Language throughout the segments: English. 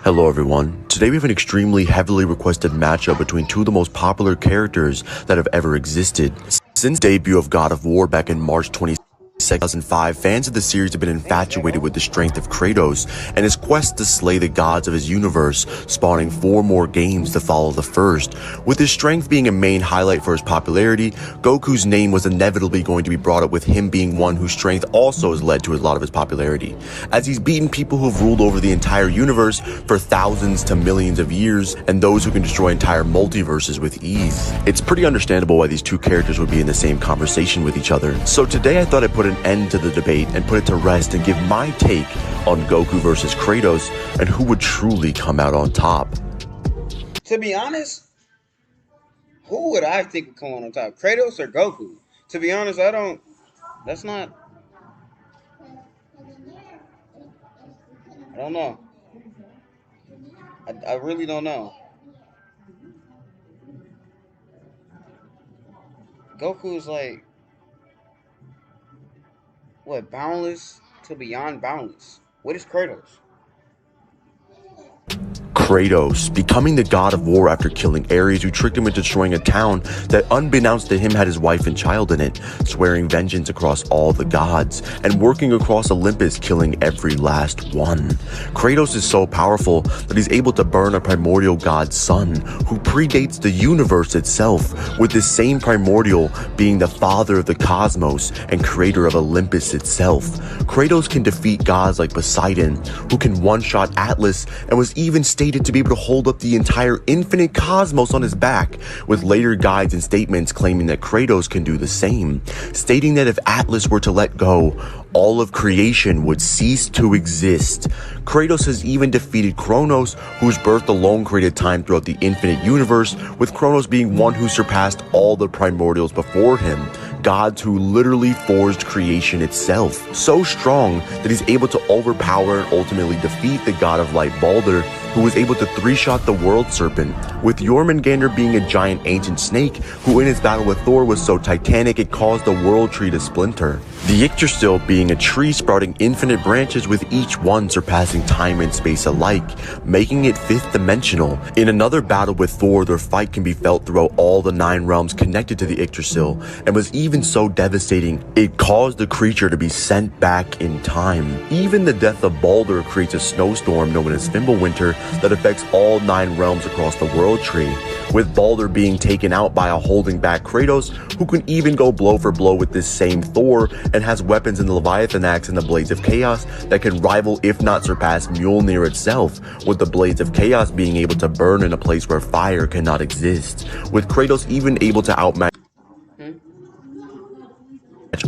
Hello everyone, today we have an extremely heavily requested matchup between two of the most popular characters that have ever existed. Since the debut of God of War back in March 2005, fans of the series have been infatuated with the strength of Kratos and his quest to slay the gods of his universe, spawning 4 more games to follow the first. With his strength being a main highlight for his popularity, Goku's name was inevitably going to be brought up, with him being one whose strength also has led to a lot of his popularity, as he's beaten people who have ruled over the entire universe for thousands to millions of years, and those who can destroy entire multiverses with ease. It's pretty understandable why these two characters would be in the same conversation with each other. So today I thought I'd put an end to the debate and put it to rest and give my take on Goku versus Kratos and who would truly come out on top. To be honest, who would I think would come on top? Kratos or Goku? To be honest, I don't know. I really don't know. Goku is like, what, boundless to beyond boundless. What is Kratos? Kratos, becoming the god of war after killing Ares, who tricked him into destroying a town that, unbeknownst to him, had his wife and child in it, swearing vengeance across all the gods, and working across Olympus, killing every last one. Kratos is so powerful that he's able to burn a primordial god's son, who predates the universe itself, with this same primordial being the father of the cosmos and creator of Olympus itself. Kratos can defeat gods like Poseidon, who can one-shot Atlas, and was even stated to be able to hold up the entire infinite cosmos on his back, with later guides and statements claiming that Kratos can do the same, stating that if Atlas were to let go, all of creation would cease to exist. Kratos has even defeated Kronos, whose birth alone created time throughout the infinite universe, with Kronos being one who surpassed all the primordials before him, gods who literally forged creation itself. So strong that he's able to overpower and ultimately defeat the god of light Balder, who was able to 3-shot the world serpent, with Jormungandr being a giant ancient snake who in his battle with Thor was so titanic it caused the world tree to splinter. The Yggdrasil being a tree sprouting infinite branches, with each one surpassing time and space alike, making it 5th dimensional. In another battle with Thor, their fight can be felt throughout all the 9 realms connected to the Yggdrasil, and was even so devastating it caused the creature to be sent back in time. Even the death of Balder creates a snowstorm known as Fimbulwinter that affects all 9 realms across the world tree, with Balder being taken out by a holding back Kratos, who can even go blow for blow with this same Thor, and has weapons in the Leviathan Axe and the Blades of Chaos that can rival if not surpass Mjolnir itself, with the Blades of Chaos being able to burn in a place where fire cannot exist, with Kratos even able to outmatch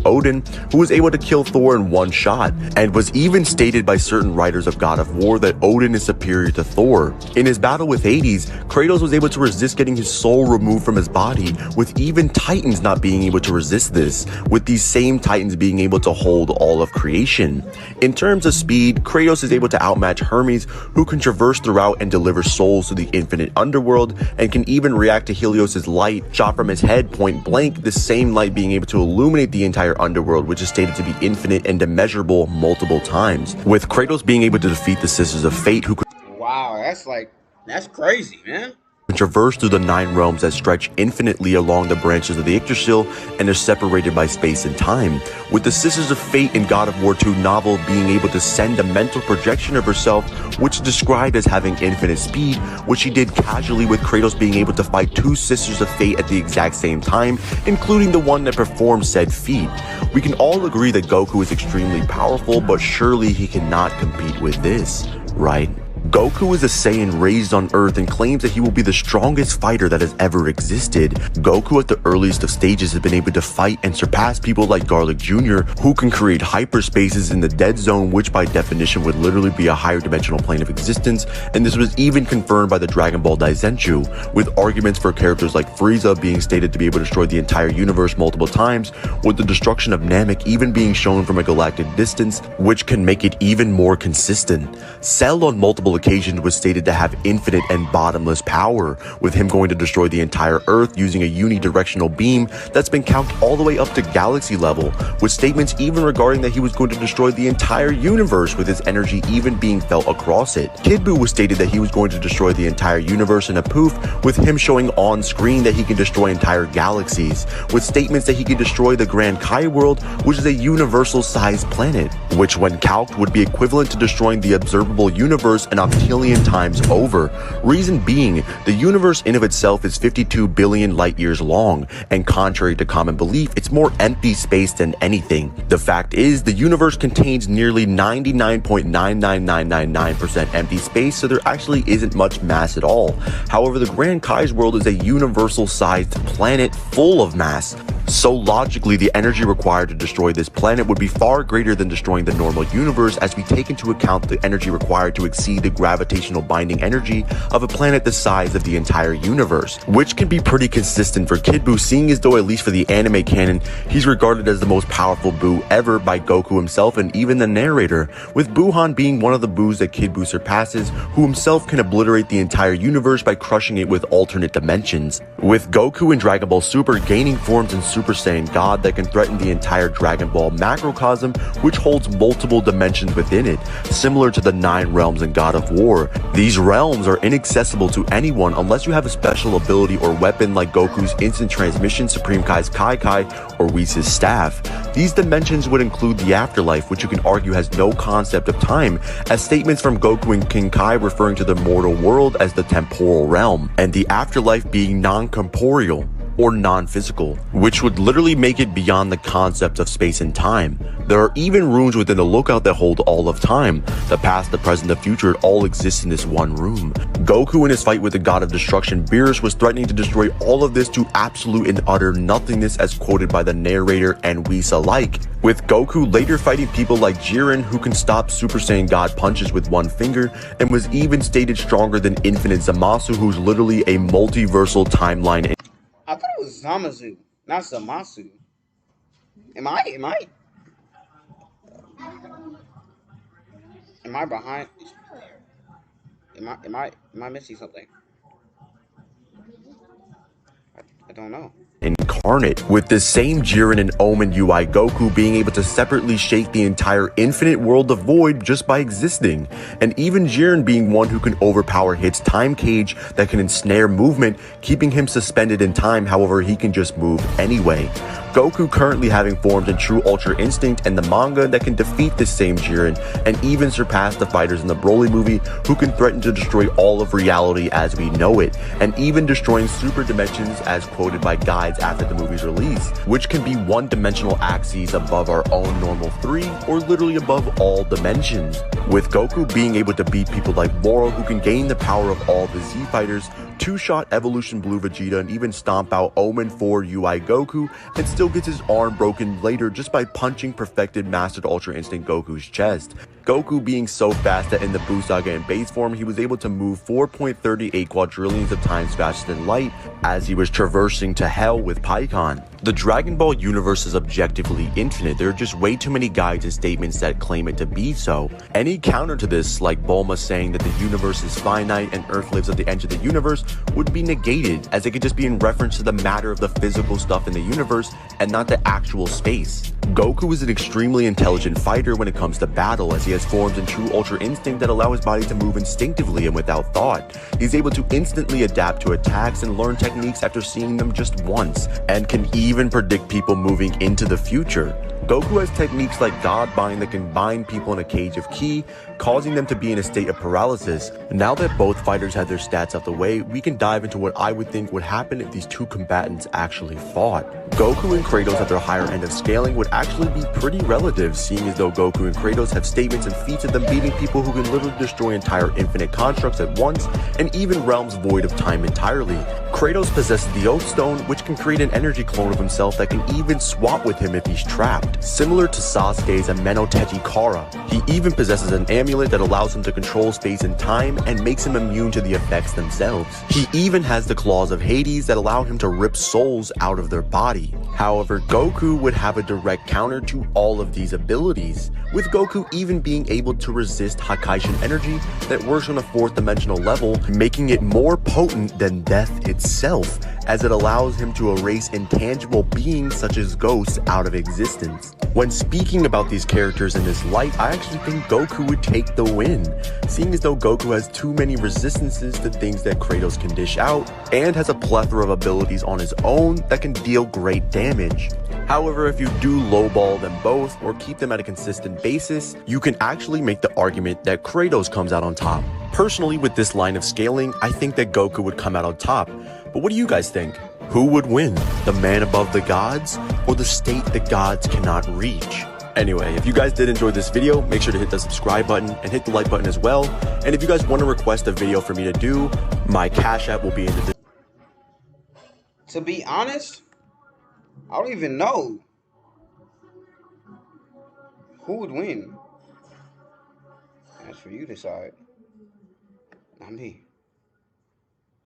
Odin, who was able to kill Thor in one shot, and was even stated by certain writers of God of War that Odin is superior to Thor. In his battle with Hades, Kratos was able to resist getting his soul removed from his body, with even Titans not being able to resist this, with these same Titans being able to hold all of creation. In terms of speed, Kratos is able to outmatch Hermes, who can traverse throughout and deliver souls to the infinite underworld, and can even react to Helios's light shot from his head point blank, the same light being able to illuminate the entire underworld, which is stated to be infinite and immeasurable multiple times, with Kratos being able to defeat the Sisters of Fate, who could That's crazy, man. traverse through the 9 realms that stretch infinitely along the branches of the Yggdrasil and are separated by space and time, with the Sisters of Fate in God of War 2 novel being able to send a mental projection of herself, which is described as having infinite speed, which she did casually, with Kratos being able to fight 2 Sisters of Fate at the exact same time, including the one that performed said feat. We can all agree that Goku is extremely powerful, but surely he cannot compete with this, right? Goku is a Saiyan raised on Earth and claims that he will be the strongest fighter that has ever existed. Goku at the earliest of stages has been able to fight and surpass people like Garlic Jr., who can create hyperspaces in the dead zone, which by definition would literally be a higher dimensional plane of existence, and this was even confirmed by the Dragon Ball Daizenshuu, with arguments for characters like Frieza being stated to be able to destroy the entire universe multiple times, with the destruction of Namek even being shown from a galactic distance, which can make it even more consistent. Cell on multiple occasions was stated to have infinite and bottomless power, with him going to destroy the entire Earth using a unidirectional beam that's been calced all the way up to galaxy level, with statements even regarding that he was going to destroy the entire universe, with his energy even being felt across it. Kid Buu was stated that he was going to destroy the entire universe in a poof, with him showing on screen that he can destroy entire galaxies, with statements that he can destroy the Grand Kai world, which is a universal-sized planet, which when calced would be equivalent to destroying the observable universe an octillion times over. Reason being, the universe in of itself is 52 billion light years long, and contrary to common belief, it's more empty space than anything. The fact is, the universe contains nearly 99.99999% empty space, so there actually isn't much mass at all. However, the Grand Kai's world is a universal-sized planet full of mass. So logically, the energy required to destroy this planet would be far greater than destroying the normal universe, as we take into account the energy required to exceed the gravitational binding energy of a planet the size of the entire universe, which can be pretty consistent for Kid Buu, seeing as though at least for the anime canon, he's regarded as the most powerful Buu ever by Goku himself and even the narrator, with Buuhan being one of the Buus that Kid Buu surpasses, who himself can obliterate the entire universe by crushing it with alternate dimensions, with Goku in Dragon Ball Super gaining forms in Super Saiyan God that can threaten the entire Dragon Ball macrocosm, which holds multiple dimensions within it, similar to the 9 realms in God of War. These realms are inaccessible to anyone unless you have a special ability or weapon like Goku's instant transmission, Supreme Kai's Kai Kai, or Whis' staff. These dimensions would include the afterlife, which you can argue has no concept of time, as statements from Goku and King Kai referring to the mortal world as the temporal realm, and the afterlife being non-corporeal or non-physical, which would literally make it beyond the concept of space and time. There are even runes within the lookout that hold all of time. The past, the present, the future, it all exists in this one room. Goku in his fight with the god of destruction, Beerus, was threatening to destroy all of this to absolute and utter nothingness, as quoted by the narrator and Whis alike, with Goku later fighting people like Jiren, who can stop Super Saiyan God punches with one finger, and was even stated stronger than Infinite Zamasu, who's literally a multiversal timeline. I thought it was Zamasu, not Zamasu. Am I behind? Am I missing something? I don't know. Incarnate, with the same Jiren and Omen UI Goku being able to separately shake the entire infinite world of void just by existing, and even Jiren being one who can overpower Hit's time cage that can ensnare movement, keeping him suspended in time. However, he can just move anyway. Goku currently having formed in True Ultra Instinct and the manga that can defeat this same Jiren, and even surpass the fighters in the Broly movie, who can threaten to destroy all of reality as we know it, and even destroying super dimensions as quoted by guides after the movie's release, which can be one-dimensional axes above our own normal 3, or literally above all dimensions, with Goku being able to beat people like Moro, who can gain the power of all the Z fighters, two-shot Evolution Blue Vegeta, and even stomp out Omen 4 UI Goku, and still gets his arm broken later just by punching perfected Mastered Ultra Instinct Goku's chest. Goku being so fast that in the Buu Saga in base form, he was able to move 4.38 quadrillions of times faster than light as he was traversing to hell with Pikkon. The Dragon Ball universe is objectively infinite. There are just way too many guides and statements that claim it to be so. Any counter to this, like Bulma saying that the universe is finite and Earth lives at the edge of the universe, would be negated, as it could just be in reference to the matter of the physical stuff in the universe and not the actual space. Goku is an extremely intelligent fighter when it comes to battle, as he has forms in True Ultra Instinct that allow his body to move instinctively and without thought. He's able to instantly adapt to attacks and learn techniques after seeing them just once, and can even predict people moving into the future. Goku has techniques like God Bind that can bind people in a cage of ki, causing them to be in a state of paralysis. Now that both fighters have their stats out the way, we can dive into what I would think would happen if these two combatants actually fought. Goku and Kratos at their higher end of scaling would actually be pretty relative, seeing as though Goku and Kratos have statements and feats of them beating people who can literally destroy entire infinite constructs at once, and even realms void of time entirely. Kratos possesses the Oath Stone, which can create an energy clone of himself that can even swap with him if he's trapped, similar to Sasuke's Ameno Teji Kara. He even possesses an amulet that allows him to control space and time and makes him immune to the effects themselves. He even has the claws of Hades that allow him to rip souls out of their body. However, Goku would have a direct counter to all of these abilities, with Goku even being able to resist Hakaishin energy that works on a 4th dimensional level, making it more potent than death itself, as it allows him to erase intangible beings such as ghosts out of existence. When speaking about these characters in this light, I actually think Goku would take the win, seeing as though Goku has too many resistances to things that Kratos can dish out, and has a plethora of abilities on his own that can deal great damage. However, if you do lowball them both or keep them at a consistent basis, you can actually make the argument that Kratos comes out on top. Personally, with this line of scaling, I think that Goku would come out on top. But what do you guys think? Who would win? The man above the gods, or the state the gods cannot reach? Anyway, if you guys did enjoy this video, make sure to hit the subscribe button and hit the like button as well. And if you guys want to request a video for me to do, my Cash App will be in the description. To be honest, I don't even know who would win. That's for you to decide, not me.